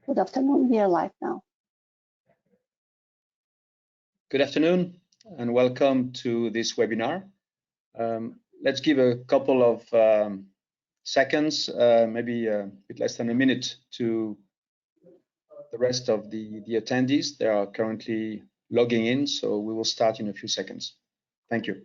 Good afternoon, we are live now. Good afternoon and welcome to this webinar. Let's give a couple of seconds, maybe a bit less than a minute, to the rest of the attendees. They are currently logging in, so we will start in a few seconds. Thank you.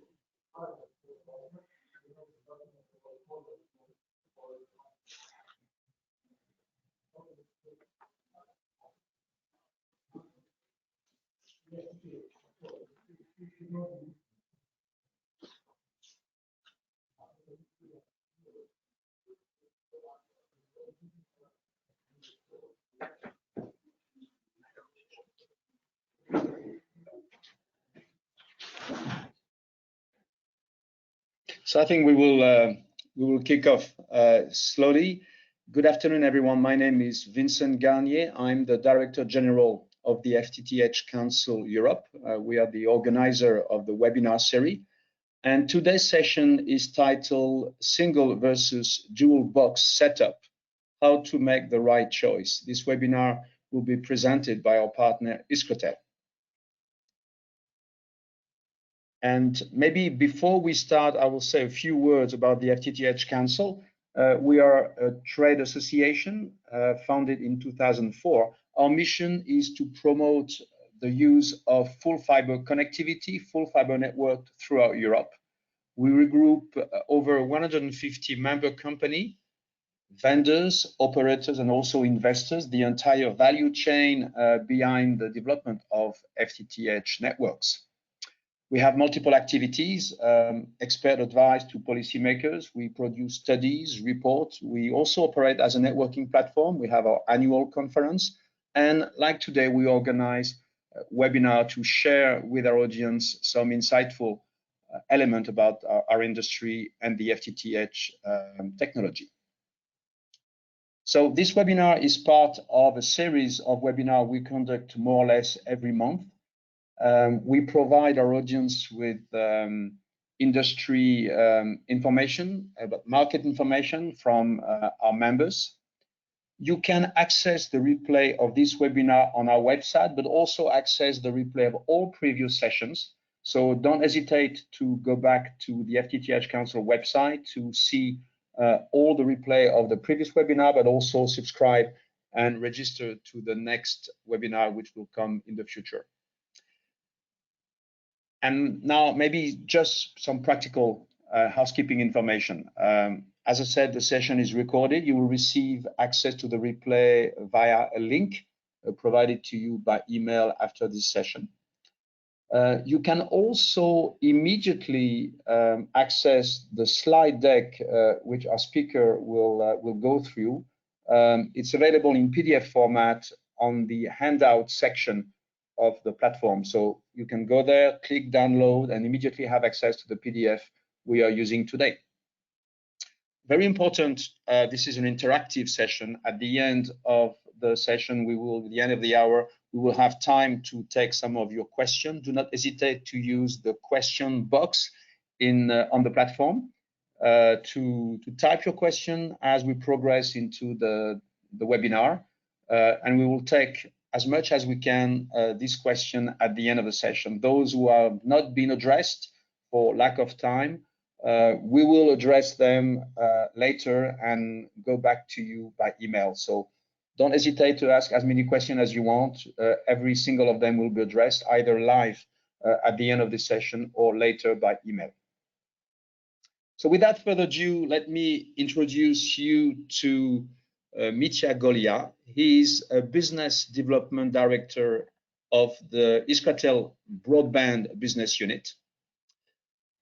So I think we will kick off slowly. Good afternoon, everyone. My name is Vincent Garnier. I'm the Director General of the FTTH Council Europe. We are the organizer of the webinar series. And today's session is titled Single versus Dual Box Setup, How to Make the Right Choice. This webinar will be presented by our partner, Iskrotel. And maybe before we start, I will say a few words about the FTTH Council. We are a trade association founded in 2004. Our mission is to promote the use of full fiber connectivity, full fiber network throughout Europe. We regroup over 150 member companies, vendors, operators, and also investors, the entire value chain behind the development of FTTH networks. We have multiple activities, expert advice to policymakers. We produce studies, reports. We also operate as a networking platform. We have our annual conference. And like today, we organize a webinar to share with our audience some insightful element about our industry and the FTTH technology. So this webinar is part of a series of webinars we conduct more or less every month. We provide our audience with industry information, about market information from our members. You can access the replay of this webinar on our website, but also access the replay of all previous sessions. So don't hesitate to go back to the FTTH Council website to see all the replay of the previous webinar, but also subscribe and register to the next webinar, which will come in the future. And now maybe just some practical housekeeping information. As I said, the session is recorded. You will receive access to the replay via a link provided to you by email after this session. You can also immediately access the slide deck, which our speaker will go through. It's available in PDF format on the handout section of the platform. So you can go there, click download, and immediately have access to the PDF we are using today. Very important, this is an interactive session. At the end of the session, at the end of the hour, we will have time to take some of your questions. Do not hesitate to use the question box on the platform to type your question as we progress into the webinar. And we will take as much as we can this question at the end of the session. Those who have not been addressed for lack of time, we will address them later and go back to you by email. So don't hesitate to ask as many questions as you want. Every single of them will be addressed either live at the end of the session or later by email. So without further ado, let me introduce you to Mitya Golia. He's a business development director of the Iskrotel broadband business unit.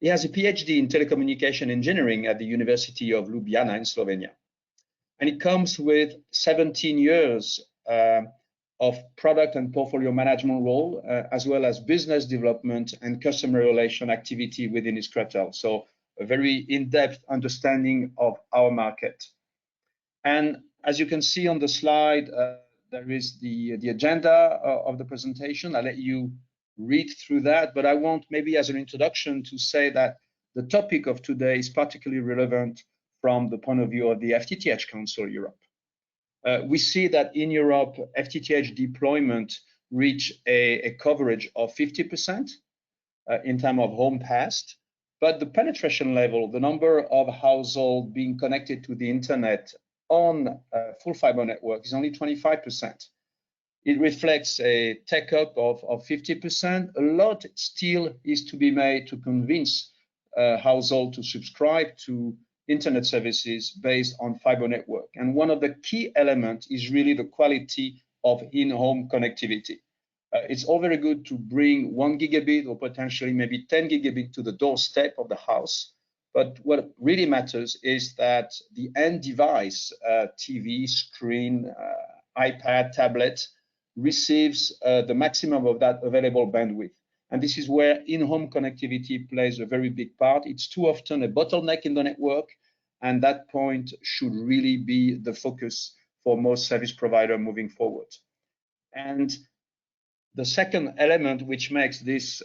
He has a PhD in telecommunication engineering at the University of Ljubljana in Slovenia. And it comes with 17 years of product and portfolio management role, as well as business development and customer relation activity within Iskrotel. So a very in-depth understanding of our market. And as you can see on the slide, there is the agenda of the presentation. I'll let you read through that, but I want maybe as an introduction to say that the topic of today is particularly relevant from the point of view of the FTTH Council Europe. We see that in Europe, FTTH deployment reached a coverage of 50% in terms of home passed, but the penetration level, the number of households being connected to the internet on full fiber network is only 25%. It reflects a take-up of 50%. A lot still is to be made to convince households to subscribe to internet services based on fiber network. And one of the key elements is really the quality of in-home connectivity. It's all very good to bring 1 gigabit or potentially maybe 10 gigabit to the doorstep of the house. But what really matters is that the end device, TV, screen, iPad, tablet, receives the maximum of that available bandwidth. And this is where in-home connectivity plays a very big part. It's too often a bottleneck in the network, and that point should really be the focus for most service providers moving forward. And the second element which makes this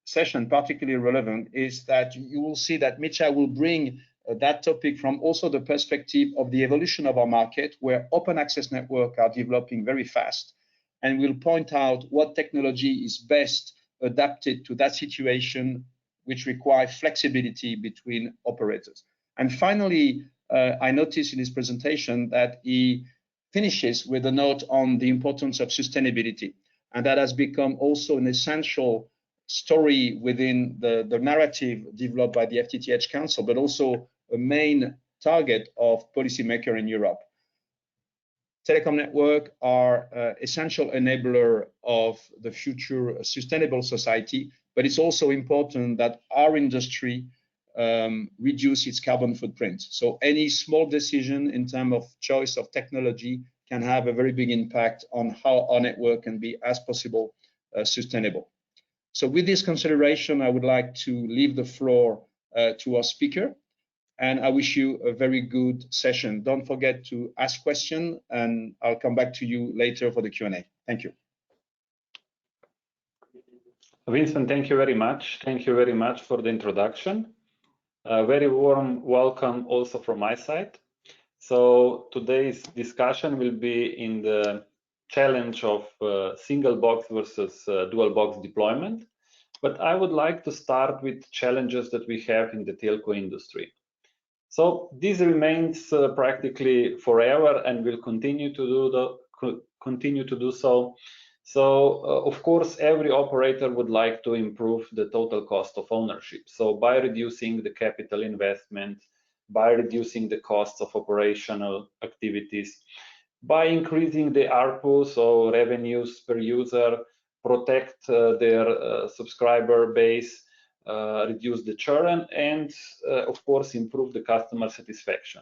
session particularly relevant is that you will see that Mitja will bring that topic from also the perspective of the evolution of our market, where open access networks are developing very fast, and we'll point out what technology is best adapted to that situation, which requires flexibility between operators. And finally, I noticed in his presentation that he finishes with a note on the importance of sustainability, and that has become also an essential story within the narrative developed by the FTTH Council, but also a main target of policymakers in Europe. Telecom networks are essential enabler of the future sustainable society, but it's also important that our industry reduce its carbon footprint. So any small decision in terms of choice of technology can have a very big impact on how our network can be as possible sustainable. So with this consideration, I would like to leave the floor to our speaker, and I wish you a very good session. Don't forget to ask questions, and I'll come back to you later for the Q&A. Thank you. Vincent, thank you very much. Thank you very much for the introduction. A very warm welcome also from my side. So today's discussion will be in the challenge of single box versus dual box deployment. But I would like to start with challenges that we have in the telco industry. So this remains practically forever and will continue to do so. So of course, every operator would like to improve the total cost of ownership. So by reducing the capital investment, by reducing the costs of operational activities, by increasing the ARPU, so revenues per user, protect their subscriber base, reduce the churn, and of course improve the customer satisfaction.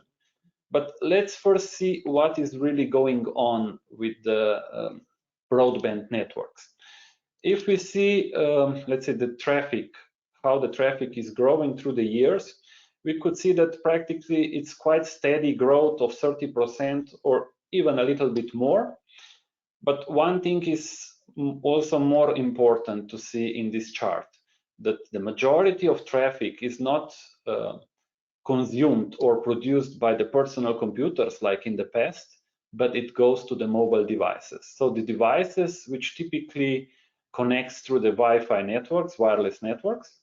But let's first see what is really going on with the broadband networks. If we see, let's say, the traffic, how the traffic is growing through the years, we could see that practically it's quite steady growth of 30% or even a little bit more. But one thing is also more important to see in this chart, that the majority of traffic is not consumed or produced by the personal computers like in the past, but it goes to the mobile devices. So the devices which typically connects through the Wi-Fi networks, wireless networks,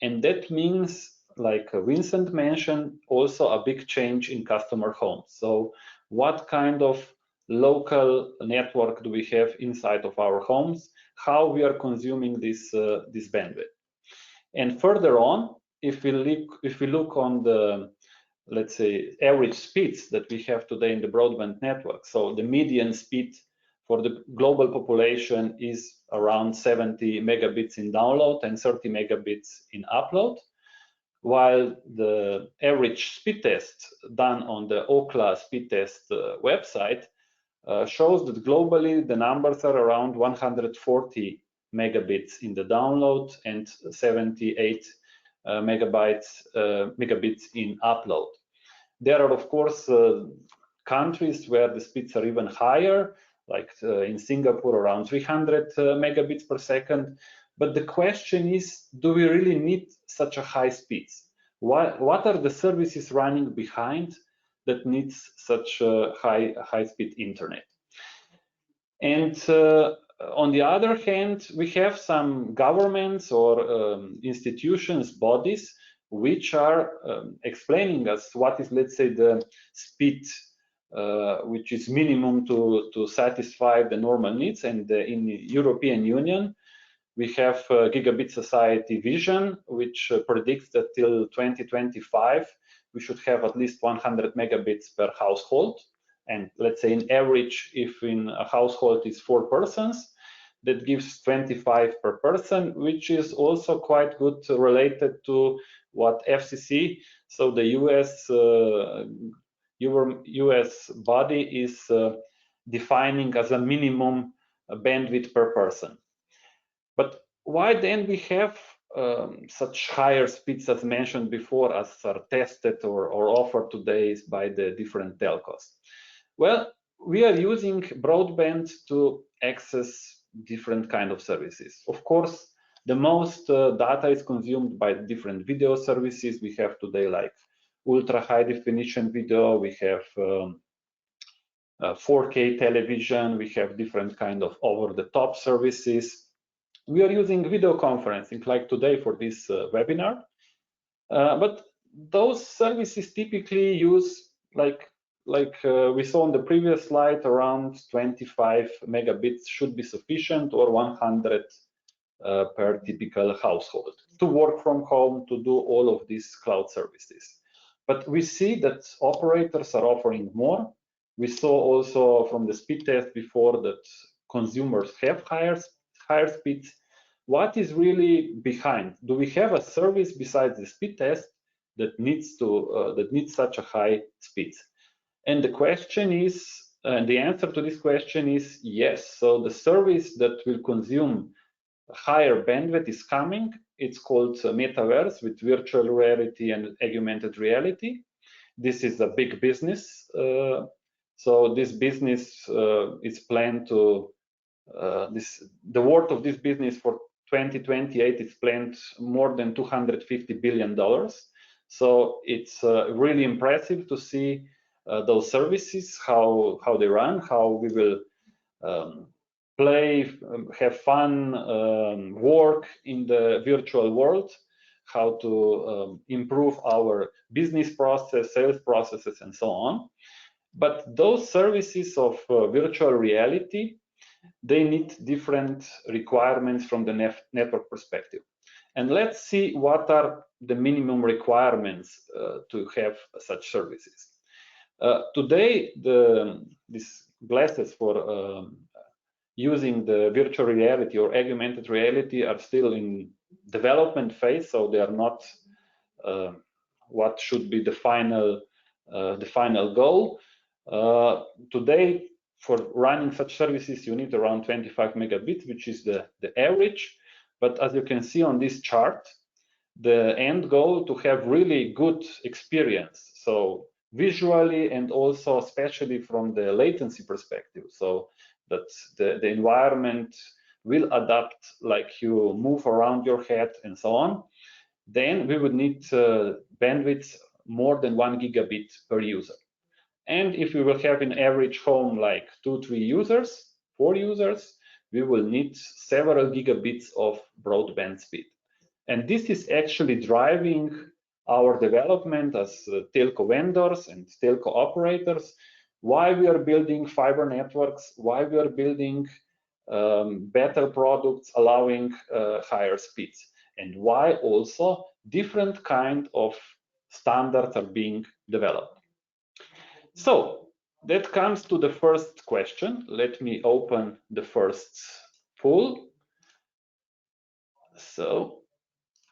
and that means, like Vincent mentioned, also a big change in customer homes. So what kind of local network do we have inside of our homes? How we are consuming this bandwidth? And further on, if we look on the, let's say, average speeds that we have today in the broadband network, so the median speed for the global population is around 70 megabits in download and 30 megabits in upload, while the average speed test done on the Ookla speed test website shows that globally the numbers are around 140 megabits in the download and 78 megabits in upload. There are, of course, countries where the speeds are even higher, like in Singapore, around 300 megabits per second. But the question is, do we really need such a high speeds? What are the services running behind that needs such high-speed internet. And on the other hand, we have some governments or institutions, bodies, which are explaining us what is, let's say, the speed which is minimum to satisfy the normal needs. And in the European Union, we have Gigabit Society Vision, which predicts that till 2025, we should have at least 100 megabits per household. And let's say in average, if in a household is 4 persons, that gives 25 per person, which is also quite good related to what FCC, so the US body is defining as a minimum bandwidth per person. But why then we have such higher speeds as mentioned before, as are tested or offered today by the different telcos? Well, we are using broadband to access different kind of services. Of course, the most data is consumed by different video services we have today, like ultra high definition video, we have 4K television, we have different kind of over-the-top services. We are using video conferencing like today for this webinar, but those services typically use like we saw on the previous slide, around 25 megabits should be sufficient, or 100 per typical household to work from home, to do all of these cloud services. But we see that operators are offering more. We saw also from the speed test before that consumers have higher speeds. What is really behind? Do we have a service besides the speed test that needs such a high speed? And the question is, the answer to this question is yes. So the service that will consume higher bandwidth is coming. It's called metaverse, with virtual reality and augmented reality. This is a big business. So this business is planned to the worth of this business for 2028 is planned more than $250 billion. So it's really impressive to see those services, how they run, how we will play, have fun, work in the virtual world, how to improve our business process, sales processes, and so on. But those services of virtual reality, they need different requirements from the network perspective. And let's see what are the minimum requirements to have such services. Today, these glasses for using the virtual reality or augmented reality are still in development phase, so they are not what should be the final goal. Today, for running such services, you need around 25 megabits, which is the average. But as you can see on this chart, the end goal to have really good experience, so visually and also especially from the latency perspective, so that the environment will adapt, like you move around your head and so on, then we would need bandwidth more than 1 gigabit per user. And if we will have an average home like 2, 3 users, 4 users, we will need several gigabits of broadband speed. And this is actually driving our development as telco vendors and telco operators, why we are building fiber networks, why we are building better products allowing higher speeds, and why also different kind of standards are being developed. So that comes to the first question. Let me open the first poll. So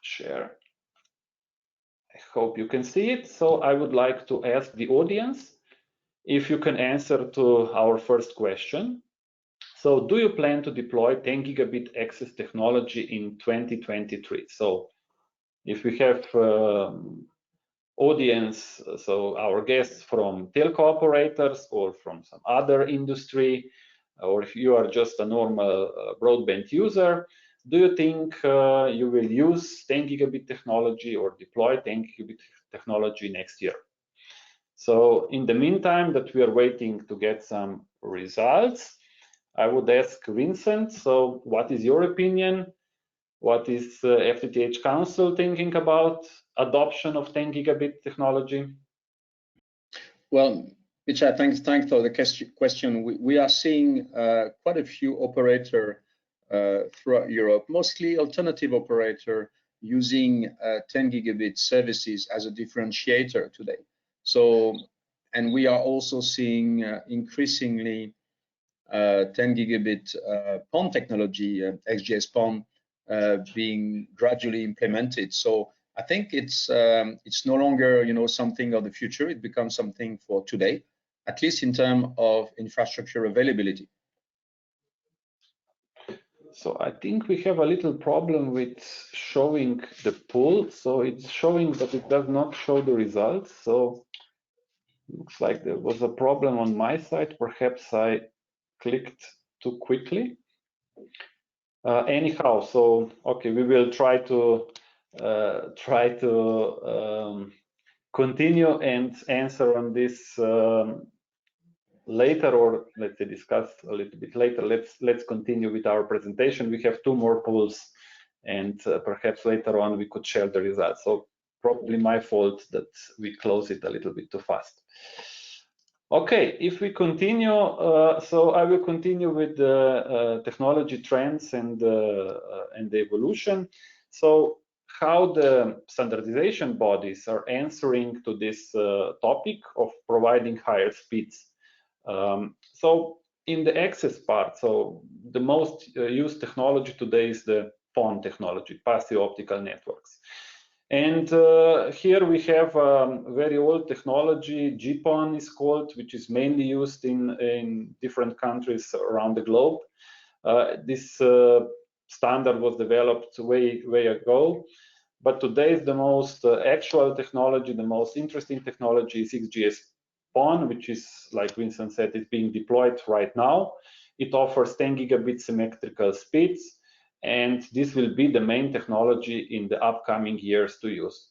share. I hope you can see it. So I would like to ask the audience if you can answer to our first question. So do you plan to deploy 10 gigabit access technology in 2023? So if we have audience, so our guests from telco operators or from some other industry, or if you are just a normal broadband user, do you think you will use 10 gigabit technology or deploy 10 gigabit technology next year? So in the meantime that we are waiting to get some results, I would ask Vincent, so what is your opinion? What is FTTH Council thinking about adoption of 10 gigabit technology? Well, Micha, thanks for the question. We are seeing quite a few operators throughout Europe, mostly alternative operator using 10 gigabit services as a differentiator today. So, and we are also seeing increasingly 10 gigabit PON technology, XGS-PON, being gradually implemented. So I think it's no longer something of the future. It becomes something for today, at least in terms of infrastructure availability. So I think we have a little problem with showing the pool. So it's showing, but it does not show the results. So looks like there was a problem on my side. Perhaps I clicked too quickly. Anyhow, so okay, we will try to continue and answer on this later, or let's say discuss a little bit later. Let's continue with our presentation. We have two more pools, and perhaps later on we could share the results. So probably my fault that we close it a little bit too fast. Okay, if we continue, so I will continue with the technology trends and the evolution. So how the standardization bodies are answering to this topic of providing higher speeds. So in the access part, so the most used technology today is the PON technology, passive optical networks. And here we have very old technology, GPON is called, which is mainly used in different countries around the globe. This standard was developed way ago, but today the most actual technology, the most interesting technology is XGS-PON, which is, like Vincent said, is being deployed right now. It offers 10 gigabit symmetrical speeds, and this will be the main technology in the upcoming years to use.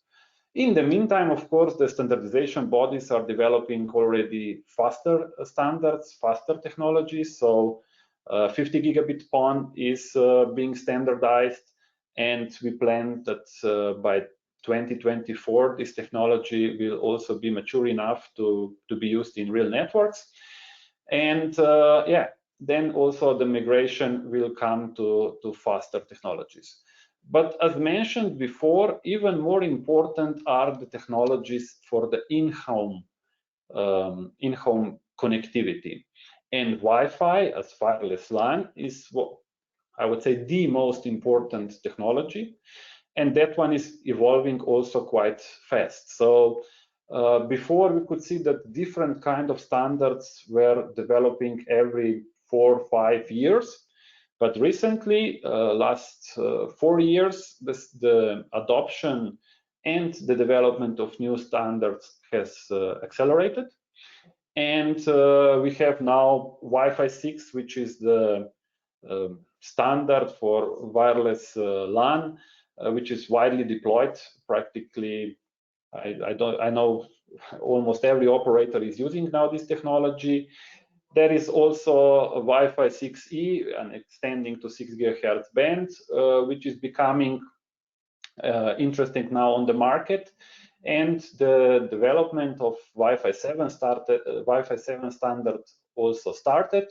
In the meantime, of course, the standardization bodies are developing already faster standards, faster technologies. So 50 gigabit PON is being standardized, and we plan that by 2024, this technology will also be mature enough to be used in real networks. And yeah, then also the migration will come to faster technologies. But as mentioned before, even more important are the technologies for the in-home connectivity. And Wi-Fi as wireless LAN is what I would say the most important technology. And that one is evolving also quite fast. So before we could see that different kind of standards were developing every 4 or 5 years, but recently, last 4 years, the adoption and the development of new standards has accelerated. And we have now Wi-Fi 6, which is the standard for wireless LAN, which is widely deployed. Practically, I know almost every operator is using now this technology. There is also a Wi-Fi 6E and extending to 6 gigahertz band, which is becoming interesting now on the market. And the development of Wi-Fi 7 started. Wi-Fi 7 standard also started.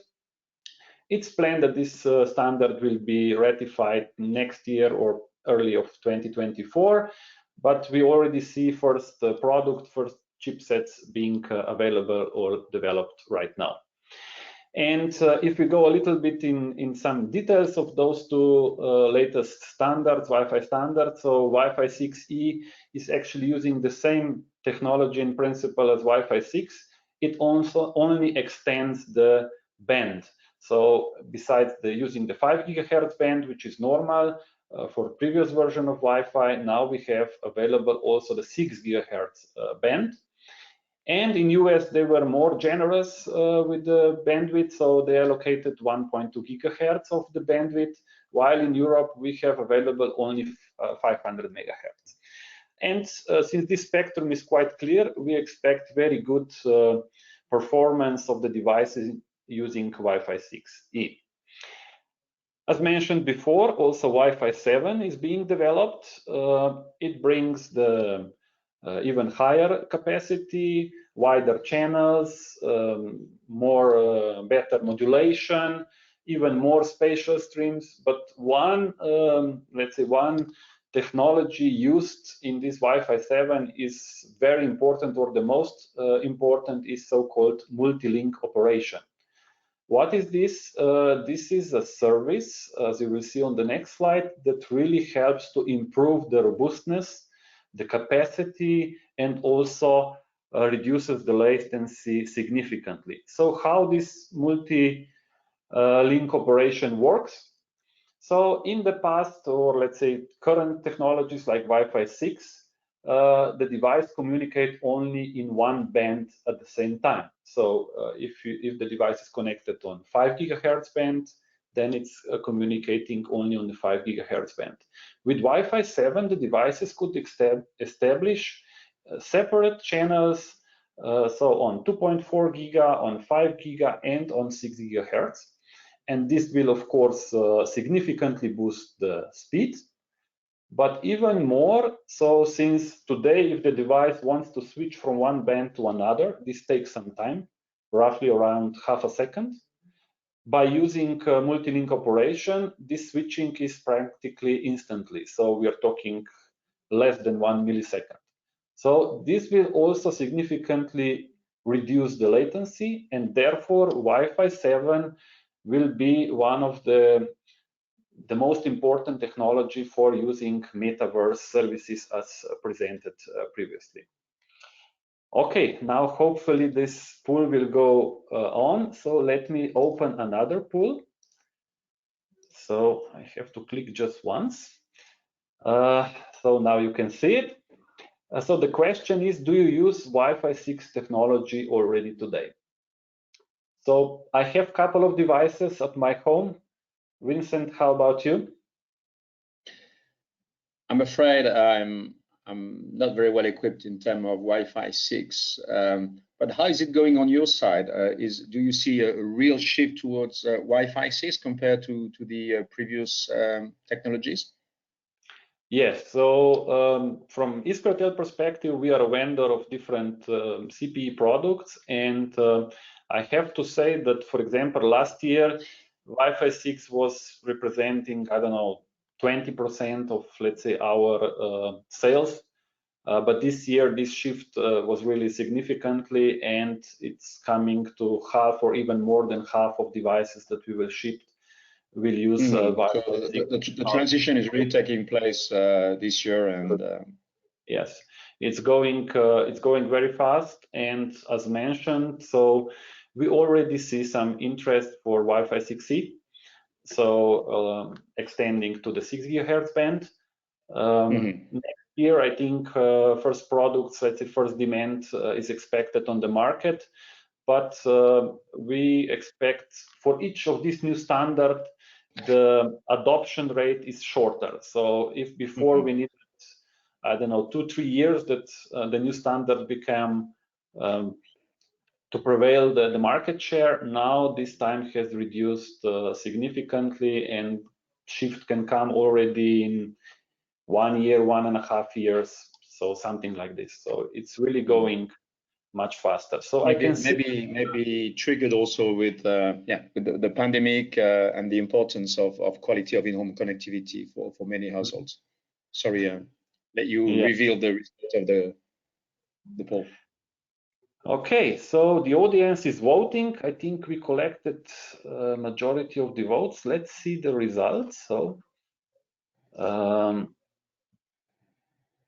It's planned that this standard will be ratified next year or early of 2024, but we already see first chipsets being available or developed right now. And if we go a little bit in some details of those two latest standards, Wi-Fi standards, so Wi-Fi 6E is actually using the same technology in principle as Wi-Fi 6. It also only extends the band. So besides using the 5 gigahertz band, which is normal for previous version of Wi-Fi, now we have available also the 6 gigahertz band. And in US, they were more generous with the bandwidth, so they allocated 1.2 gigahertz of the bandwidth, while in Europe, we have available only 500 megahertz. And since this spectrum is quite clear, we expect very good performance of the devices using Wi-Fi 6E. As mentioned before, also Wi-Fi 7 is being developed. It brings the even higher capacity, wider channels, better modulation, even more spatial streams. But one, let's say, one technology used in this Wi-Fi 7 is very important, or the most important is so-called multi-link operation. What is this? This is a service, as you will see on the next slide, that really helps to improve the robustness, the capacity, and also reduces the latency significantly. So how this multi-link operation works? So in the past, or let's say current technologies like Wi-Fi 6, the device communicate only in one band at the same time. So if the device is connected on 5 gigahertz band, then it's communicating only on the 5 gigahertz band. With Wi-Fi 7, the devices could establish separate channels, so on 2.4 giga, on 5 giga, and on 6 gigahertz. And this will, of course, significantly boost the speed. But even more, so since today, if the device wants to switch from one band to another, this takes some time, roughly around half a second. By using multi-link operation, this switching is practically instantly. So we are talking less than 1 millisecond. So this will also significantly reduce the latency, and therefore Wi-Fi 7 will be one of the most important technology for using metaverse services as presented previously. Okay, now hopefully this pool will go on. So let me open another pool. So I have to click just once. So now you can see it. So the question is, do you use Wi-Fi 6 technology already today? So I have a couple of devices at my home. Vincent, how about you? I'm afraid I'm not very well equipped in terms of Wi-Fi 6. But how is it going on your side? Do you see a real shift towards Wi-Fi 6 compared to the previous technologies? Yes. So from Iskratel perspective, we are a vendor of different CPE products, and I have to say that, for example, last year Wi-Fi 6 was representing, I don't know, 20% of, let's say, our sales. But this year, this shift was really significantly, and it's coming to half or even more than half of devices that we will ship will use Wi-Fi 6. So the transition is really taking place this year, and yes, it's going very fast. And as mentioned, so we already see some interest for Wi-Fi 6E. So extending to the 6 gigahertz band. Next year, I think first products, let's say first demand is expected on the market. But we expect for each of these new standard, the adoption rate is shorter. So if before we needed, I don't know, 2-3 years that the new standard became to prevail the market share, now this time has reduced significantly, and shift can come already in 1 year, 1.5 years, so something like this. So it's really going much faster. So maybe, I can see maybe triggered also with with the pandemic and the importance of quality of in-home connectivity for many households. Sorry, let you reveal the result of the poll. Okay, so the audience is voting. I think we collected majority of the votes. Let's see the results. So,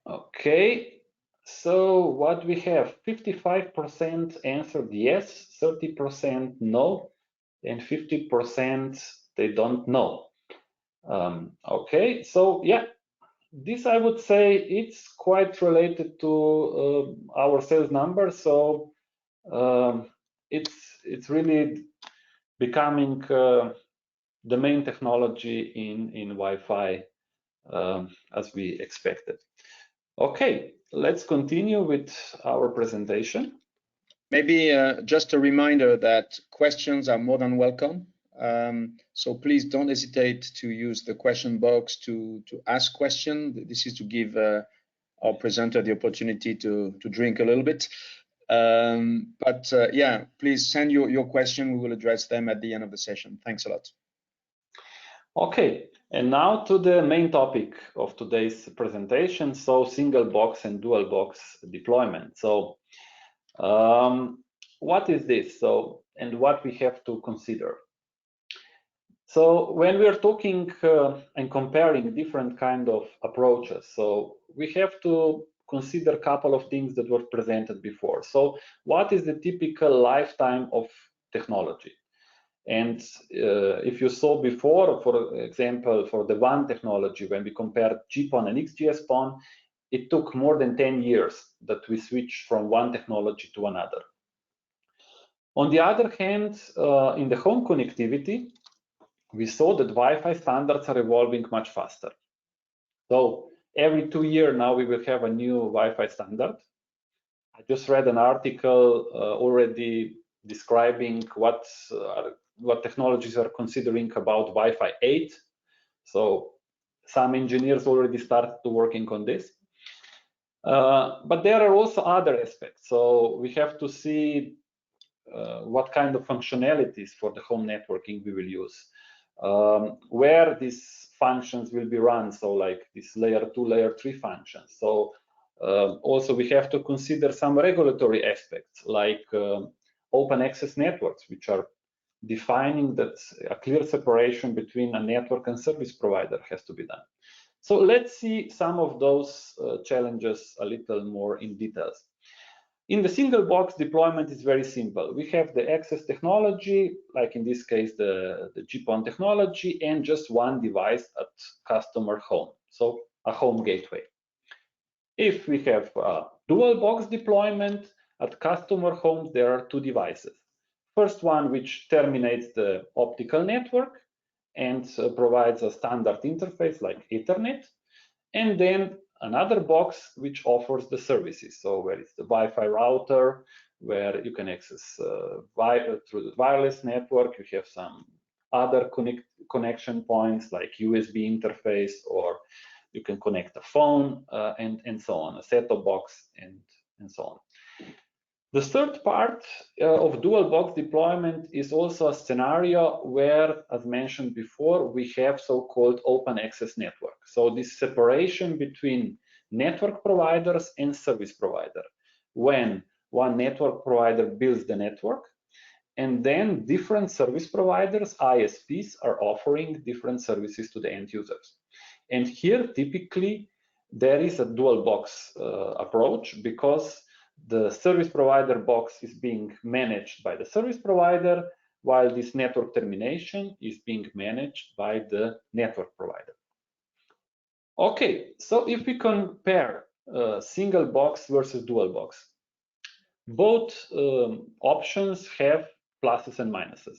okay, so what we have, 55% answered yes, 30% no, and 50% they don't know. Okay, so yeah, this I would say it's quite related to our sales numbers. So it's really becoming the main technology in Wi-Fi as we expected. Okay, let's continue with our presentation. Maybe just a reminder that questions are more than welcome. So please don't hesitate to use the question box to ask questions. This is to give our presenter the opportunity to drink a little bit. Yeah, please send your question. We will address them at the end of the session. Thanks a lot. Okay, and now to the main topic of today's presentation, so single box and dual box deployment. So what is this? So, and what we have to consider. So when we are talking and comparing different kind of approaches, so we have to consider a couple of things that were presented before. So what is the typical lifetime of technology? And if you saw before, for example, for the WAN technology, when we compared GPON and XGS-PON, it took more than 10 years that we switched from one technology to another. On the other hand, in the home connectivity, we saw that Wi-Fi standards are evolving much faster. So every 2 years now we will have a new Wi-Fi standard. I just read an article already describing what technologies are considering about Wi-Fi 8. So some engineers already started to working on this. But there are also other aspects. So we have to see what kind of functionalities for the home networking we will use, where these functions will be run. So like this layer 2, layer 3 functions. So also we have to consider some regulatory aspects like open access networks, which are defining that a clear separation between a network and service provider has to be done. So let's see some of those challenges a little more in details. In the single box deployment is very simple. We have the access technology, like in this case, the GPON technology, and just one device at customer home, so a home gateway. If we have a dual box deployment at customer homes, there are two devices. First one, which terminates the optical network and provides a standard interface like Ethernet, and then another box which offers the services. So where it's the Wi-Fi router, where you can access through the wireless network. You have some other connection points like USB interface, or you can connect a phone and so on, a set-top box and so on. The third part of dual box deployment is also a scenario where, as mentioned before, we have so-called open access network. So this separation between network providers and service provider, when one network provider builds the network, and then different service providers, ISPs, are offering different services to the end users. And here, typically, there is a dual box approach, because the service provider box is being managed by the service provider, while this network termination is being managed by the network provider. Okay, so if we compare single box versus dual box, both options have pluses and minuses.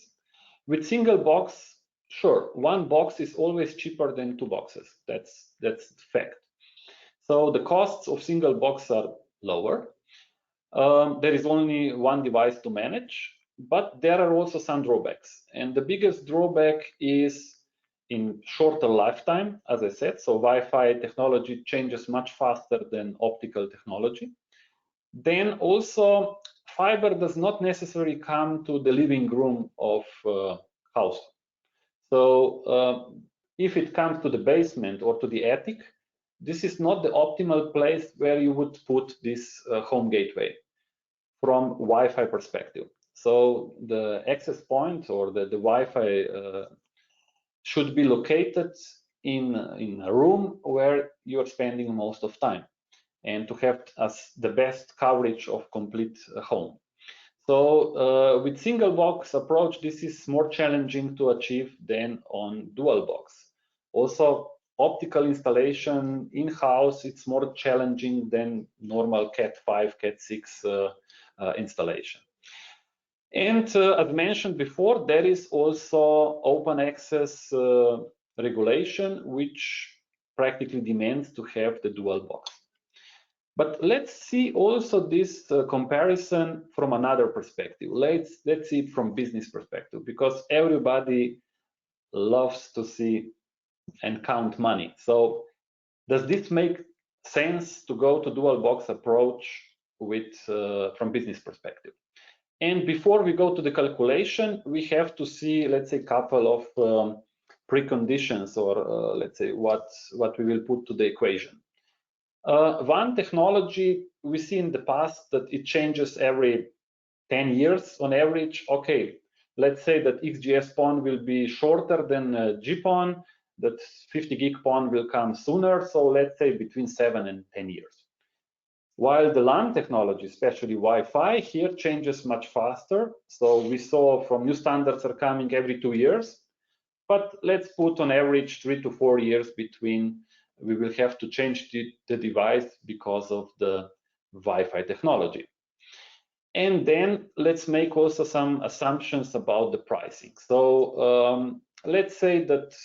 With single box, sure, one box is always cheaper than two boxes. That's the fact. So the costs of single box are lower. There is only one device to manage, but there are also some drawbacks. And the biggest drawback is in shorter lifetime, as I said. So Wi-Fi technology changes much faster than optical technology. Then also, fiber does not necessarily come to the living room of house. So if it comes to the basement or to the attic, this is not the optimal place where you would put this home gateway from Wi-Fi perspective. So the access point or the Wi-Fi should be located in a room where you're spending most of time, and to have as the best coverage of complete home. So with single box approach, this is more challenging to achieve than on dual box. Also, optical installation in-house, it's more challenging than normal Cat5, Cat6 installation. And as mentioned before, there is also open access regulation, which practically demands to have the dual box. But let's see also this comparison from another perspective. Let's see it from business perspective, because everybody loves to see and count money. So does this make sense to go to dual box approach with from business perspective? And before we go to the calculation, we have to see, let's say, a couple of preconditions, or let's say what we will put to the equation. One technology we see in the past that it changes every 10 years on average. Okay, let's say that XGS PON will be shorter than GPON, that 50 gig PON will come sooner, so let's say between 7 and 10 years. While the LAN technology, especially Wi-Fi, here changes much faster. So we saw from new standards are coming every 2 years, but let's put on average 3 to 4 years between we will have to change the device because of the Wi-Fi technology. And then let's make also some assumptions about the pricing. So let's say that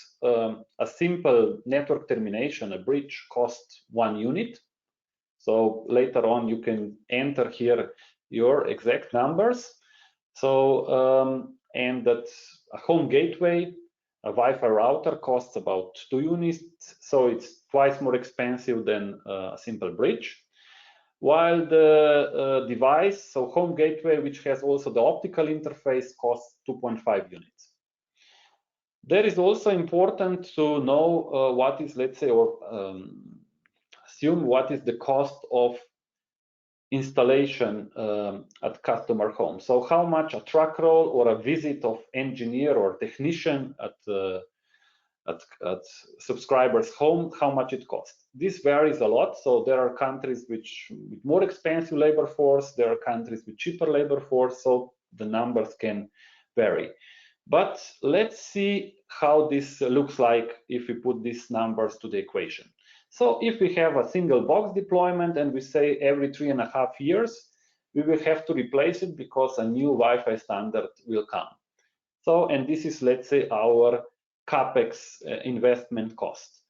a simple network termination, a bridge, costs 1 unit. So later on you can enter here your exact numbers. So and that a home gateway, a Wi-Fi router costs about 2 units, so it's twice more expensive than a simple bridge. While the device, so home gateway, which has also the optical interface, costs 2.5 units. There is also important to know what is, let's say, or assume what is the cost of installation at customer home. So how much a truck roll or a visit of engineer or technician at subscriber's home, how much it costs. This varies a lot. So there are countries with more expensive labor force, there are countries with cheaper labor force, so the numbers can vary. But let's see how this looks like if we put these numbers to the equation. So if we have a single box deployment and we say every 3.5 years, we will have to replace it because a new Wi-Fi standard will come. So, and this is, let's say, our CapEx investment cost.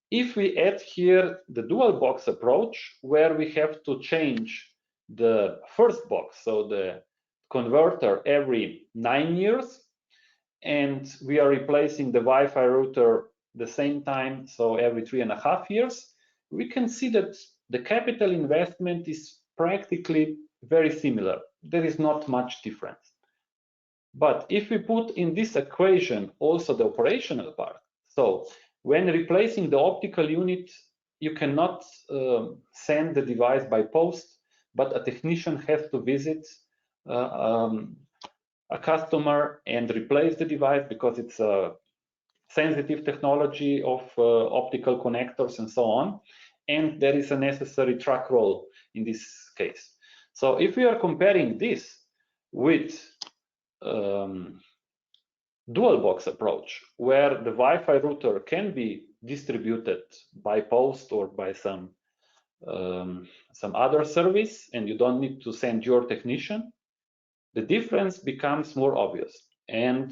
If we add here the dual box approach, where we have to change the first box, so the converter, every 9 years, and we are replacing the Wi-Fi router the same time, so every 3.5 years, we can see that the capital investment is practically very similar. There is not much difference. But if we put in this equation also the operational part, so when replacing the optical unit, you cannot send the device by post, but a technician has to visit a customer and replace the device because it's a sensitive technology of optical connectors and so on, and there is a necessary truck roll in this case. So if we are comparing this with dual box approach, where the Wi-Fi router can be distributed by post or by some other service, and you don't need to send your technician, the difference becomes more obvious. And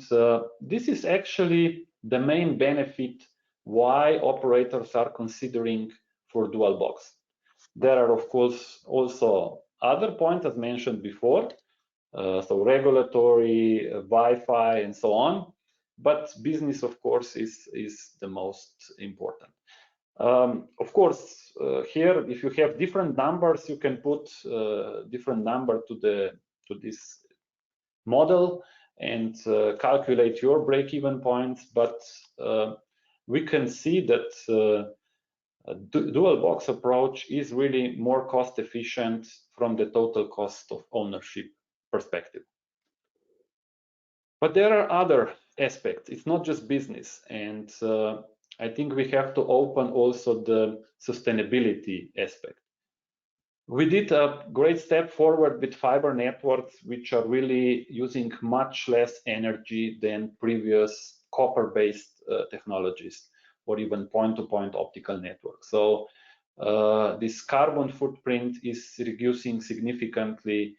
this is actually the main benefit why operators are considering for dual box. There are, of course, also other points as mentioned before, so regulatory, Wi-Fi, and so on. But business, of course, is the most important. Of course, here, if you have different numbers, you can put different number to this model and calculate your break-even points. But we can see that dual box approach is really more cost efficient from the total cost of ownership perspective. But there are other aspects. It's not just business, and I think we have to open also the sustainability aspect. We did a great step forward with fiber networks, which are really using much less energy than previous copper-based technologies, or even point-to-point optical networks. So this carbon footprint is reducing significantly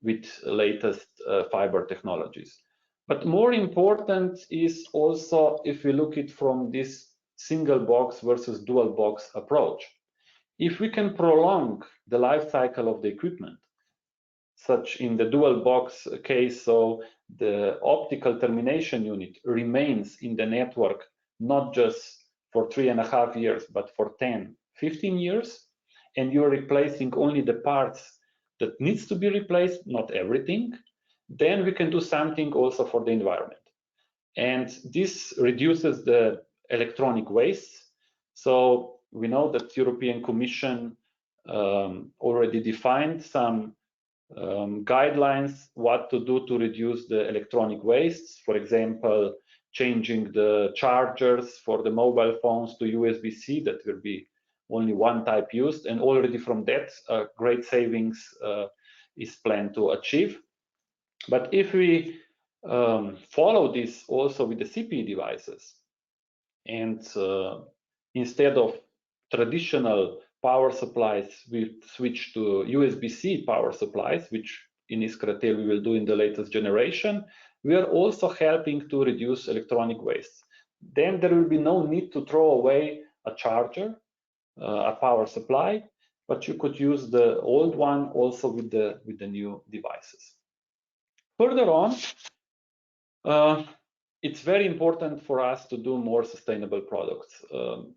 with latest fiber technologies. But more important is also if we look at it from this single box versus dual box approach. if we can prolong the life cycle of the equipment, such in the dual box case, so the optical termination unit remains in the network not just for 3.5 years, but for 10, 15 years, and you're replacing only the parts that needs to be replaced, not everything, then we can do something also for the environment. And this reduces the electronic waste. So we know that European Commission already defined some guidelines what to do to reduce the electronic wastes. For example, changing the chargers for the mobile phones to USB-C, that will be only one type used, and already from that great savings is planned to achieve. But if we follow this also with the CPE devices, and instead of traditional power supplies, we switch to USB-C power supplies, which in Iskratel we will do in the latest generation. We are also helping to reduce electronic waste. Then there will be no need to throw away a charger, a power supply, but you could use the old one also with the new devices. Further on, it's very important for us to do more sustainable products.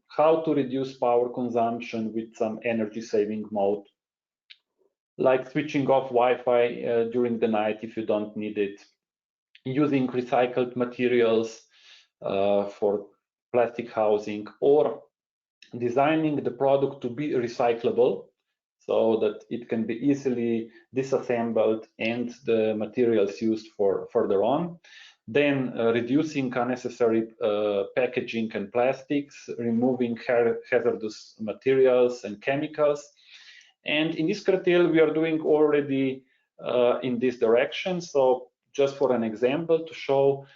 How to reduce power consumption with some energy saving mode, like switching off Wi-Fi during the night if you don't need it, using recycled materials for plastic housing, or designing the product to be recyclable so that it can be easily disassembled and the materials used for further on. Then reducing unnecessary packaging and plastics, removing hazardous materials and chemicals. And in Iskratel, we are doing already in this direction. So just for an example to show,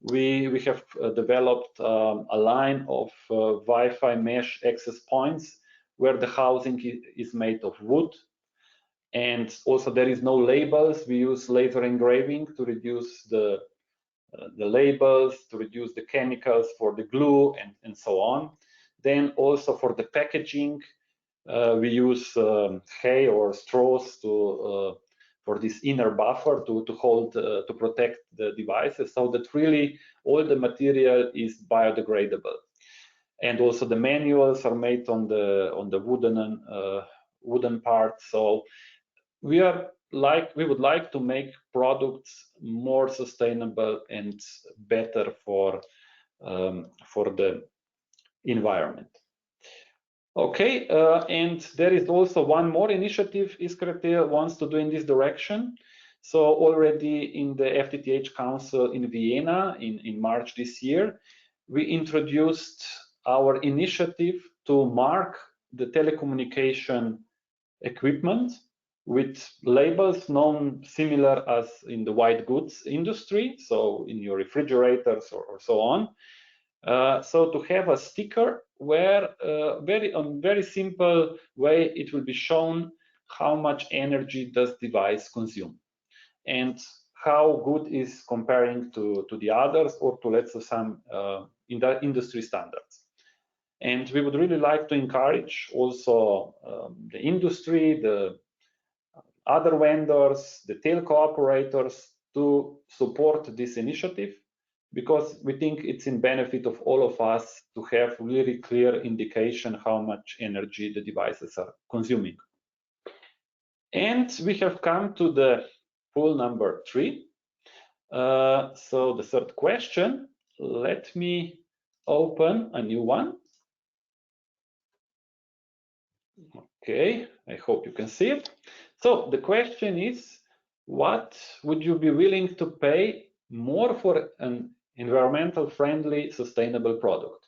we have developed a line of Wi-Fi mesh access points where the housing is made of wood. And also there is no labels. We use laser engraving to reduce the labels, to reduce the chemicals for the glue and so on. Then also for the packaging, we use hay or straws to for this inner buffer to hold to protect the devices, so that really all the material is biodegradable. And also the manuals are made on the wooden part. So we would like to make products more sustainable and better for the environment. Okay, and there is also one more initiative Iskratel wants to do in this direction. So already in the FTTH Council in Vienna in March this year, we introduced our initiative to mark the telecommunication equipment with labels known similar as in the white goods industry, so in your refrigerators or so on. So to have a sticker where very simple way it will be shown how much energy does device consume and how good is comparing to the others, or to let's say some in the industry standards. And we would really like to encourage also the industry, the other vendors, the telco operators to support this initiative, because we think it's in benefit of all of us to have really clear indication how much energy the devices are consuming. And we have come to the pool number 3. So the third question, let me open a new one. Okay, I hope you can see it. So the question is, what would you be willing to pay more for an environmental friendly sustainable product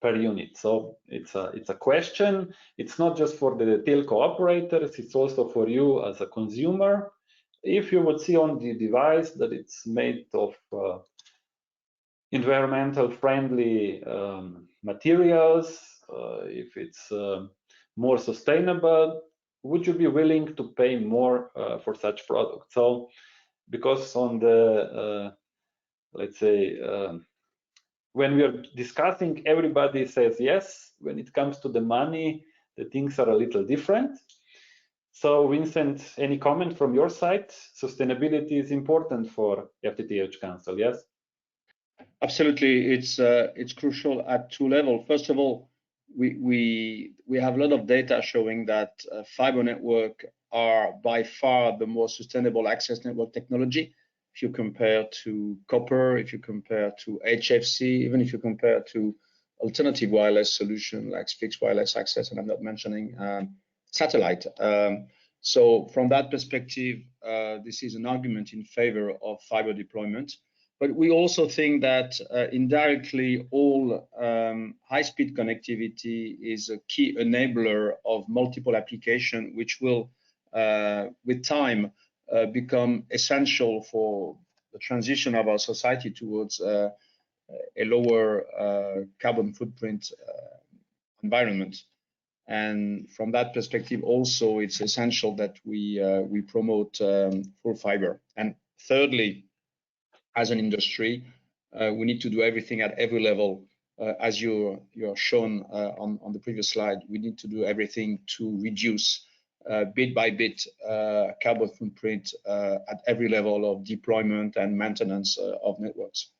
per unit? So it's a question. It's not just for the telco operators, it's also for you as a consumer. If you would see on the device that it's made of environmental friendly materials, if it's more sustainable, would you be willing to pay more for such products? So because on the let's say when we are discussing, everybody says yes. When it comes to the money, the things are a little different. So Vincent, any comment from your side? Sustainability is important for FTTH Council, yes? Absolutely, it's crucial at two levels. First of all, we have a lot of data showing that fiber network are by far the most sustainable access network technology. If you compare to copper, if you compare to HFC, even if you compare to alternative wireless solution like fixed wireless access, and I'm not mentioning satellite. So from that perspective, this is an argument in favor of fiber deployment. But we also think that indirectly all high-speed connectivity is a key enabler of multiple applications, which will, with time, become essential for the transition of our society towards a lower carbon footprint environment. And from that perspective, also, it's essential that we promote full fiber. And thirdly, as an industry, we need to do everything at every level. As you're shown on the previous slide, we need to do everything to reduce bit by bit carbon footprint at every level of deployment and maintenance of networks.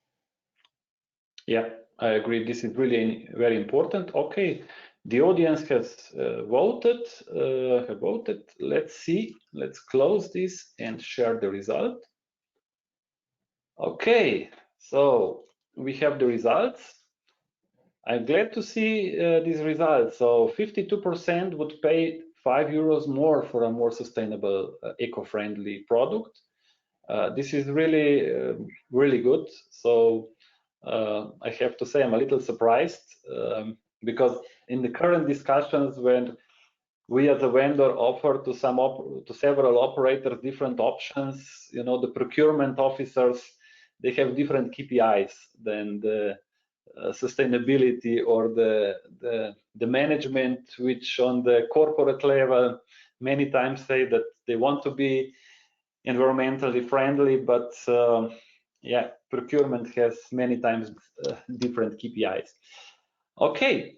Yeah, I agree. This is really very important. Okay, the audience has voted. Let's see. Let's close this and share the result. Okay, so we have the results. I'm glad to see these results. So 52% would pay €5 more for a more sustainable, eco-friendly product. This is really, really good. So I have to say I'm a little surprised because in the current discussions, when we as a vendor offer to several operators different options, you know, the procurement officers, they have different KPIs than the sustainability or the management, which on the corporate level many times say that they want to be environmentally friendly, but yeah, procurement has many times different KPIs. Okay,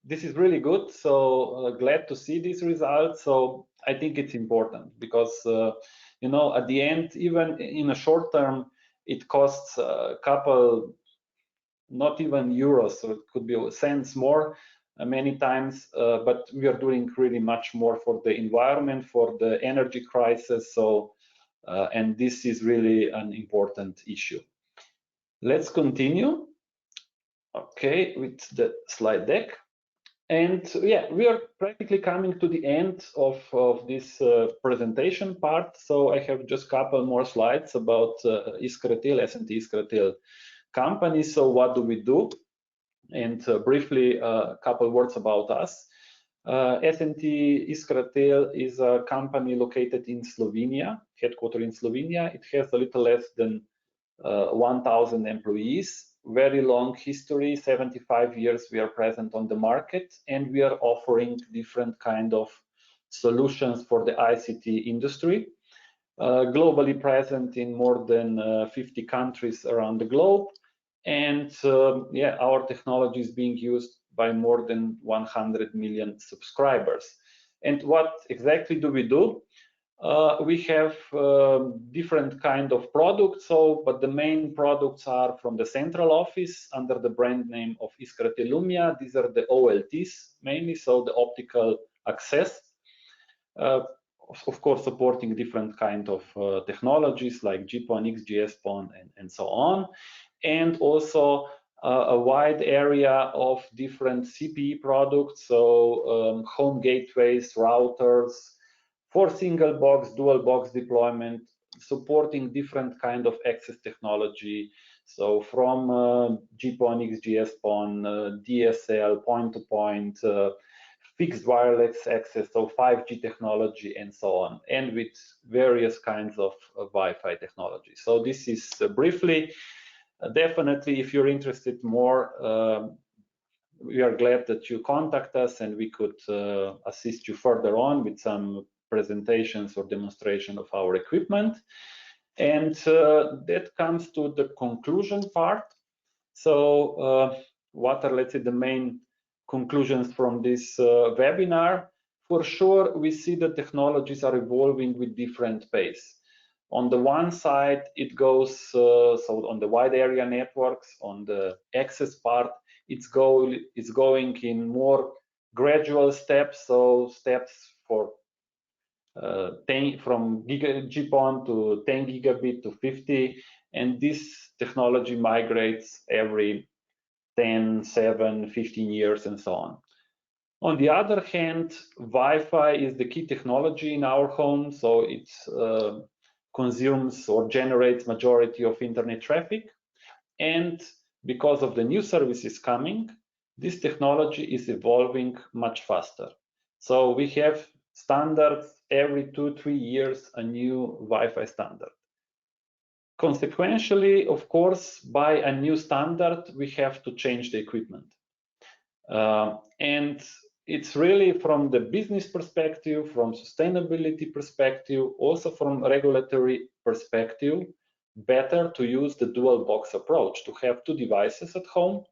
this is really good. So glad to see these results. So I think it's important because you know, at the end, even in a short term, it costs a couple, not even euros, so it could be cents more many times, but we are doing really much more for the environment, for the energy crisis. So and this is really an important issue. Let's continue. Okay, with the slide deck. And yeah, we are practically coming to the end of this presentation part. So I have just a couple more slides about Iskratil, S&T Iskratil company. So what do we do? And briefly, a couple words about us. S&T Iskratil is a company located in Slovenia, headquartered in Slovenia. It has a little less than 1,000 employees. Very long history, 75 years we are present on the market, and we are offering different kind of solutions for the ICT industry. Globally present in more than 50 countries around the globe, and yeah, our technology is being used by more than 100 million subscribers. And what exactly do we do? We have different kind of products, but the main products are from the central office under the brand name of Iskratil Lumia. These are the OLTs mainly, so the optical access. Of course, supporting different kind of technologies like GPON, XGS-PON, and so on. And also a wide area of different CPE products, so home gateways, routers, for single box, dual box deployment, supporting different kind of access technology. So from GPON, XGS-PON, DSL, point-to-point, fixed wireless access, so 5G technology, and so on, and with various kinds of Wi-Fi technology. So this is briefly, definitely, if you're interested more, we are glad that you contact us and we could assist you further on with some presentations or demonstration of our equipment. And that comes to the conclusion part. So what are, let's say, the main conclusions from this webinar. For sure, we see that technologies are evolving with different pace. On the one side, it goes, so on the wide area networks, on the access part, it's going in more gradual steps, so steps for 10 from GPON to 10 gigabit to 50, and this technology migrates every 10, 7, 15 years and so on. On the other hand, Wi-Fi is the key technology in our home, so it consumes or generates majority of internet traffic, and because of the new services coming, this technology is evolving much faster. So we have standards every 2-3 years, a new Wi-Fi standard. Consequentially, of course, by a new standard, we have to change the equipment. And it's really from the business perspective, from sustainability perspective, also from regulatory perspective, better to use the dual box approach, to have 2 devices at home,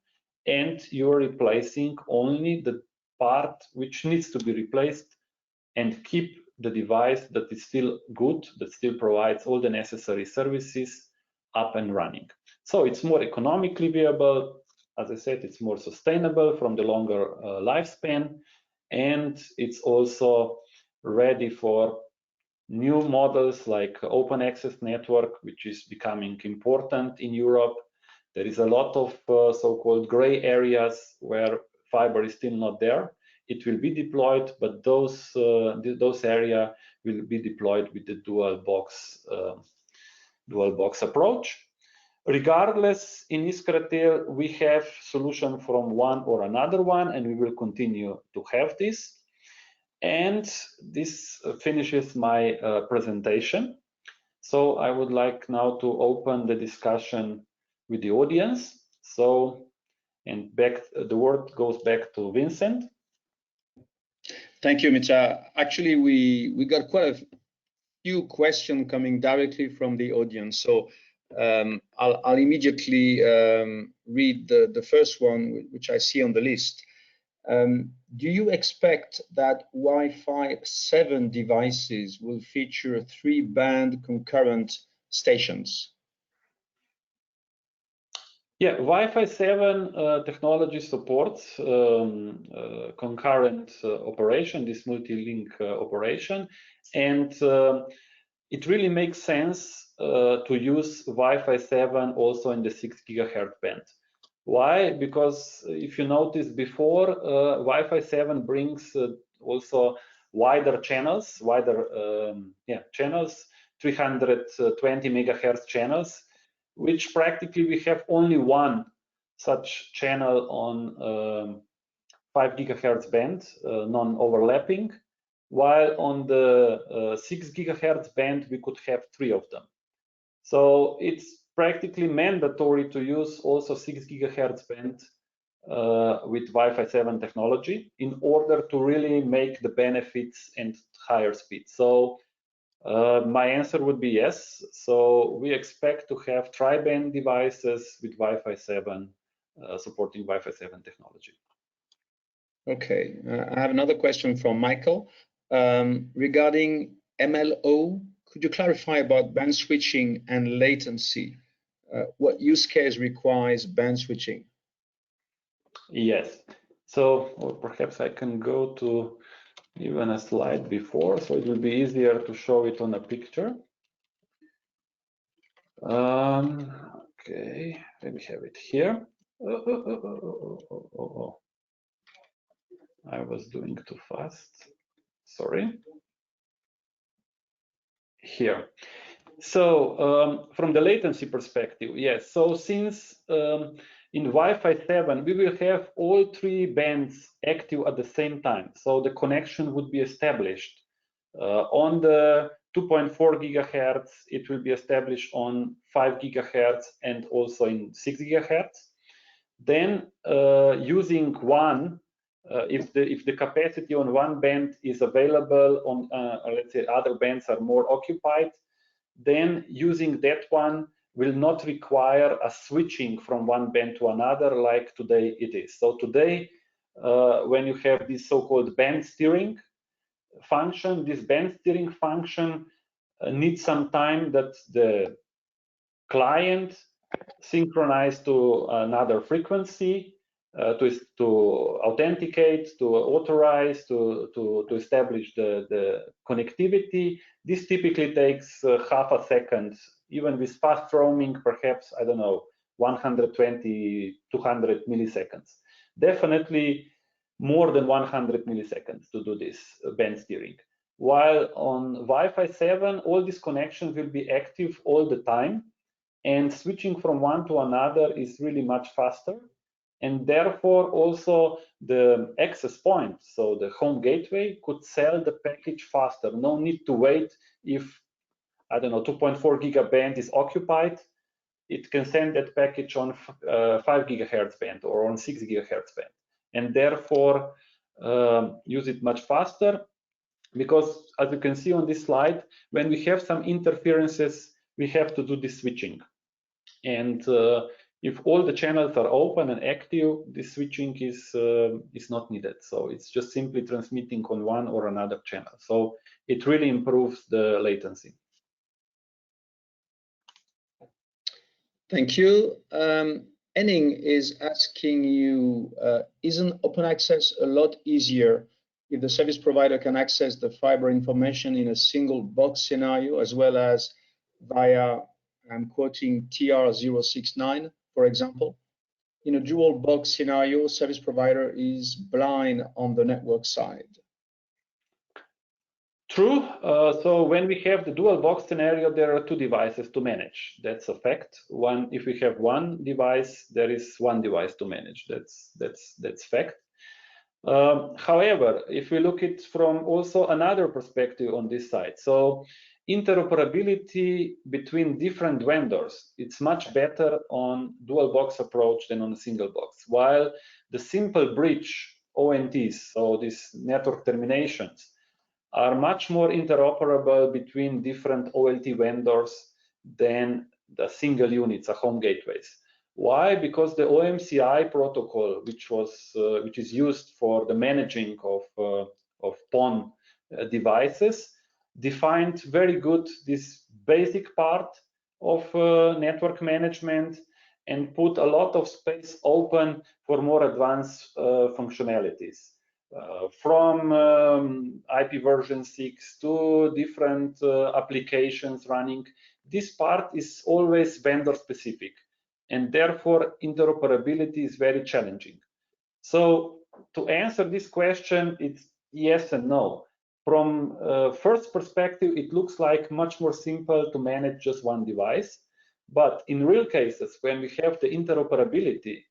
and you're replacing only the part which needs to be replaced, and keep the device that is still good, that still provides all the necessary services up and running. So it's more economically viable. As I said, it's more sustainable from the longer lifespan, and it's also ready for new models like open access network, which is becoming important in Europe. There is a lot of so-called gray areas where fiber is still not there. It will be deployed, but those areas will be deployed with the dual box approach. Regardless, in Iskratel, we have solution from one or another one, and we will continue to have this. And this finishes my presentation. So I would like now to open the discussion with the audience. So, and the word goes back to Vincent. Thank you, Mitra. Actually, we got quite a few questions coming directly from the audience. So I'll immediately read the first one, which I see on the list. Do you expect that Wi-Fi 7 devices will feature 3-band concurrent stations? Yeah, Wi-Fi 7 technology supports concurrent operation, this multi-link operation, and it really makes sense to use Wi-Fi 7 also in the 6 gigahertz band. Why? Because if you noticed before, Wi-Fi 7 brings also wider channels, 320 megahertz channels, which practically we have only one such channel on 5 gigahertz band, non-overlapping, while on the 6 gigahertz band we could have 3 of them. So it's practically mandatory to use also 6 gigahertz band with Wi-Fi 7 technology in order to really make the benefits and higher speed. So my answer would be yes. So we expect to have tri-band devices with Wi-Fi 7, supporting Wi-Fi 7 technology. Okay, I have another question from Michael. Regarding MLO, could you clarify about band switching and latency? What use case requires band switching? Yes, so or perhaps I can go to even a slide before, so it will be easier to show it on a picture. Okay, let me have it here. I was doing too fast, sorry. Here. So from the latency perspective, yes, so since in Wi-Fi 7, we will have all 3 bands active at the same time. So the connection would be established on the 2.4 gigahertz. It will be established on 5 gigahertz and also in 6 gigahertz. Then using one, if the capacity on one band is available, on let's say other bands are more occupied, then using that one will not require a switching from one band to another like today it is. So today when you have this so-called band steering function. This band steering function needs some time that the client synchronize to another frequency to authenticate, to authorize, to establish the connectivity. This typically takes half a second, even with fast roaming, perhaps, I don't know, 120, 200 milliseconds. Definitely more than 100 milliseconds to do this band steering. While on Wi-Fi 7, all these connections will be active all the time, and switching from one to another is really much faster. And therefore, also the access point, so the home gateway, could sell the package faster. No need to wait if, I don't know, 2.4 gigaband is occupied. It can send that package on 5 gigahertz band or on 6 gigahertz band, and therefore use it much faster. Because as you can see on this slide, when we have some interferences, we have to do this switching. And if all the channels are open and active, this switching is not needed. So it's just simply transmitting on one or another channel. So it really improves the latency. Thank you. Henning is asking you, isn't open access a lot easier if the service provider can access the fiber information in a single box scenario, as well as via, I'm quoting TR069, for example? In a dual box scenario, service provider is blind on the network side. True. So when we have the dual box scenario, there are two devices to manage. That's a fact. One, if we have one device, there is one device to manage. That's fact. However, if we look at from also another perspective on this side, so interoperability between different vendors, it's much better on dual box approach than on a single box. While the simple bridge ONTs, so these network terminations, are much more interoperable between different OLT vendors than the single units, the home gateways. Why? Because the OMCI protocol, which is used for the managing of PON devices, defined very good this basic part of network management and put a lot of space open for more advanced functionalities. From IP version 6 to different applications running, this part is always vendor specific, and therefore interoperability is very challenging. So to answer this question, it's yes and no. From first perspective, it looks like much more simple to manage just one device, but in real cases, when we have the interoperability,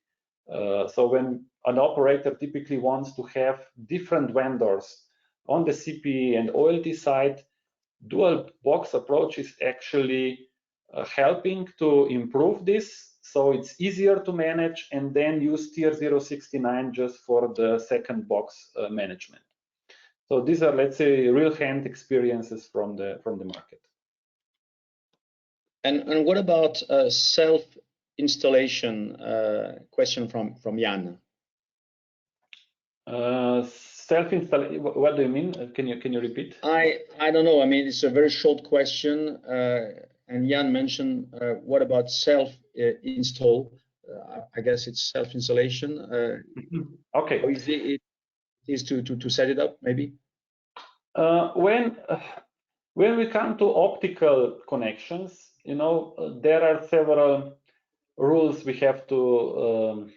so when an operator typically wants to have different vendors on the CPE and OLT side, dual box approach is actually helping to improve this. So it's easier to manage, and then use tier 069 just for the second box management. So these are, let's say, real hand experiences from the market. And what about self-installation? Question from Jan. Self-installation. What do you mean? Can you repeat? I don't know. I mean, it's a very short question. And Jan mentioned, what about self-install? I guess it's self-installation. Okay. How easy it is to set it up, maybe? When we come to optical connections, there are several rules we have to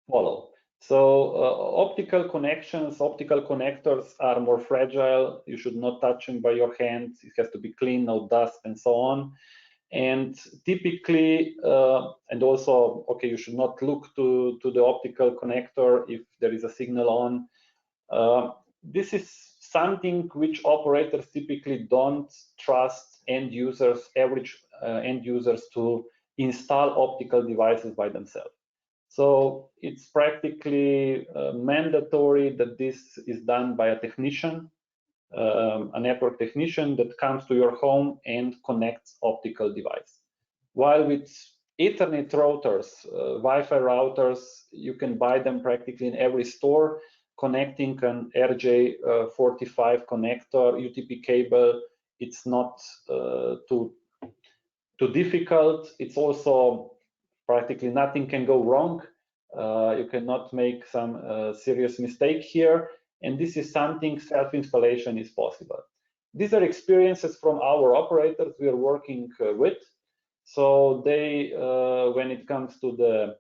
follow. So optical connectors are more fragile. You should not touch them by your hands. It has to be clean, no dust, and so on. And typically, and also, okay, you should not look to the optical connector if there is a signal on. This is something which operators typically don't trust average end users to install optical devices by themselves. So it's practically mandatory that this is done by a technician, a network technician that comes to your home and connects optical device. While with Ethernet routers, Wi-Fi routers, you can buy them practically in every store, connecting an RJ45 connector, UTP cable. It's not too difficult. It's also practically nothing can go wrong. You cannot make some serious mistake here. And this is something self-installation is possible. These are experiences from our operators we are working with. So they, when it comes to the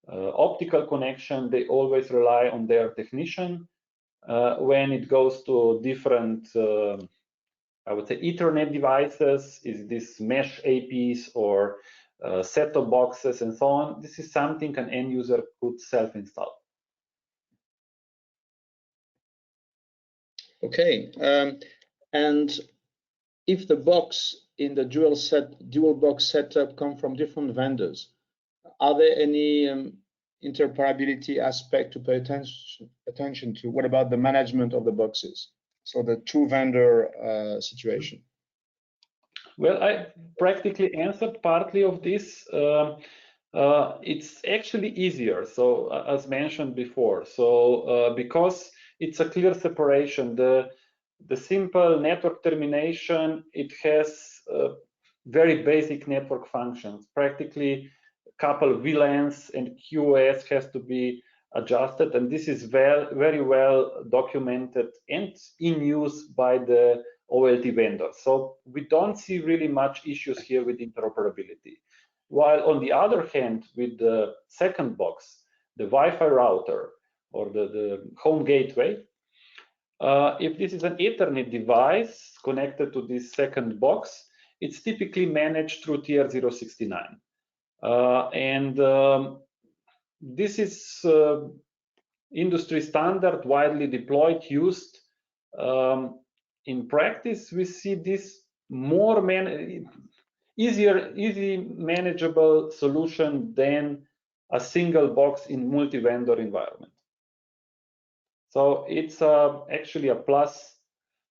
optical connection, they always rely on their technician. When it goes to different, I would say, Ethernet devices, is this mesh APs or set-top boxes and so on, this is something an end user could self-install. Okay, and if the box in the dual box setup come from different vendors, are there any interoperability aspect to pay attention to? What about the management of the boxes? So the two vendor situation. Well, I practically answered partly of this. It's actually easier. So as mentioned before, so because it's a clear separation, the simple network termination, it has very basic network functions. Practically a couple of VLANs and QoS has to be adjusted, and this is very well documented and in use by the OLT vendors. So we don't see really much issues here with interoperability. While on the other hand, with the second box, the Wi-Fi router or the home gateway, if this is an Ethernet device connected to this second box, it's typically managed through TR069. This is industry standard, widely deployed, used. In practice, we see this more easy manageable solution than a single box in multi-vendor environment. So it's actually a plus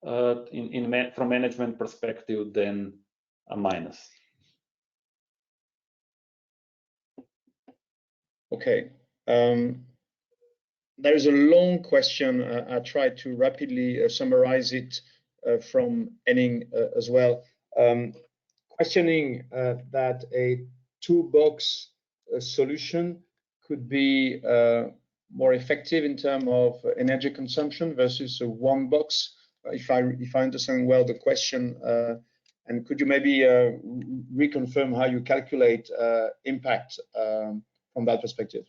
from management perspective than a minus. Okay. There is a long question. I tried to rapidly summarize it from Henning as well. Questioning that a two-box solution could be more effective in terms of energy consumption versus a one box. If I understand well the question, and could you maybe reconfirm how you calculate impact from that perspective?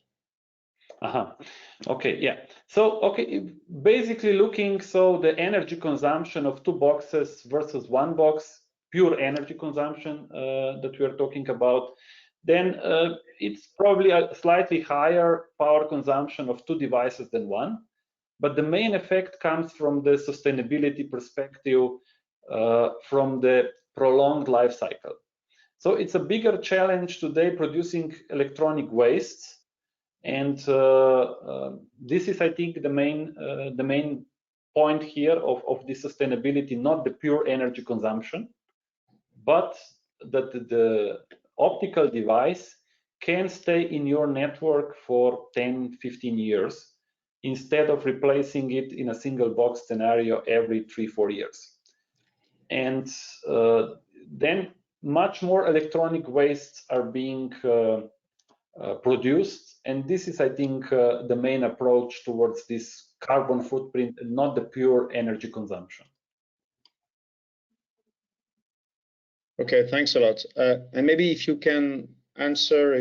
Okay, yeah. So, okay, basically looking, so the energy consumption of two boxes versus one box, pure energy consumption that we are talking about, then it's probably a slightly higher power consumption of two devices than one. But the main effect comes from the sustainability perspective, from the prolonged life cycle. So it's a bigger challenge today producing electronic wastes. And this is, I think, the main point here of the sustainability, not the pure energy consumption, but that the optical device can stay in your network for 10, 15 years instead of replacing it in a single box scenario every 3-4 years. And then much more electronic wastes are being produced, and this is, I think, the main approach towards this carbon footprint, and not the pure energy consumption. Okay, thanks a lot. And maybe if you can answer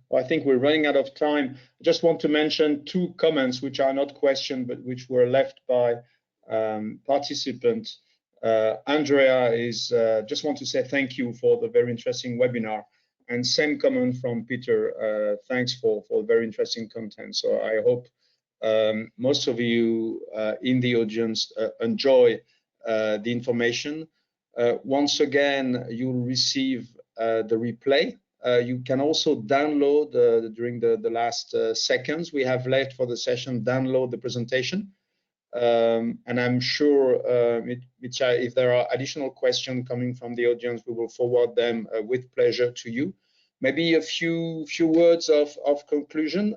well, I think we're running out of time. I just want to mention two comments which are not questions, but which were left by participants. Andrea is just want to say thank you for the very interesting webinar. And same comment from Peter, thanks for very interesting content. So I hope most of you in the audience enjoy the information. Once again, you'll receive the replay. You can also download, during the last seconds we have left for the session, download the presentation. And I'm sure, if there are additional questions coming from the audience, we will forward them with pleasure to you. Maybe a few words of conclusion,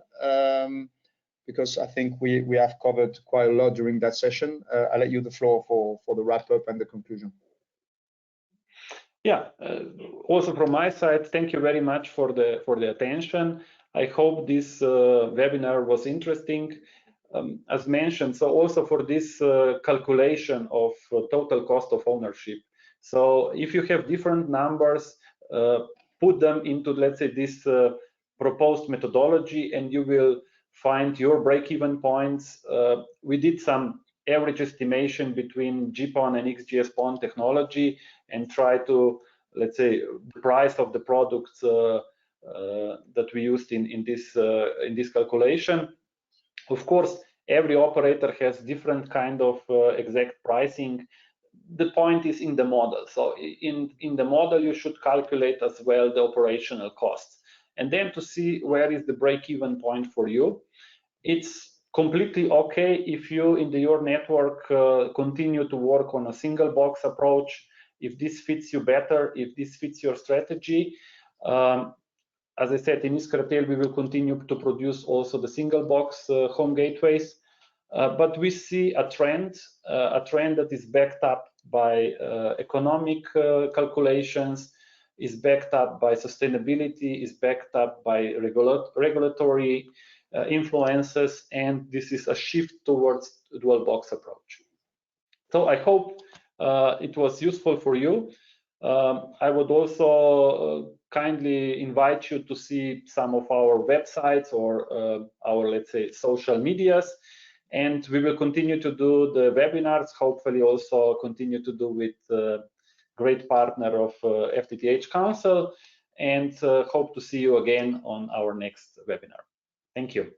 because I think we have covered quite a lot during that session. I'll let you the floor for the wrap up and the conclusion. Yeah, also from my side, thank you very much for the attention. I hope this webinar was interesting. As mentioned, so also for this calculation of total cost of ownership. So if you have different numbers, put them into, let's say, this proposed methodology, and you will find your break-even points. We did some average estimation between GPON and XGS-PON technology, and try to, let's say, the price of the products that we used in this calculation. Of course, every operator has different kind of exact pricing. The point is in the model. So in the model, you should calculate as well the operational costs, and then to see where is the break-even point for you. It's completely okay if you in your network continue to work on a single box approach, if this fits you better, if this fits your strategy. As I said, in Euskaltel, we will continue to produce also the single box home gateways, but we see a trend that is backed up by economic calculations, is backed up by sustainability, is backed up by regulatory influences, and this is a shift towards dual box approach. So I hope it was useful for you. I would also kindly invite you to see some of our websites or our, let's say, social medias, and we will continue to do the webinars, hopefully also continue to do with great partner of FTTH Council, and hope to see you again on our next webinar. Thank you.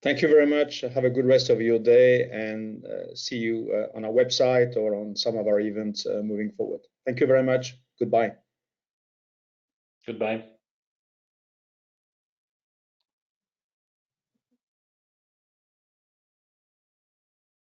Thank you very much. Have a good rest of your day, and see you on our website or on some of our events moving forward. Thank you very much. Goodbye. Goodbye.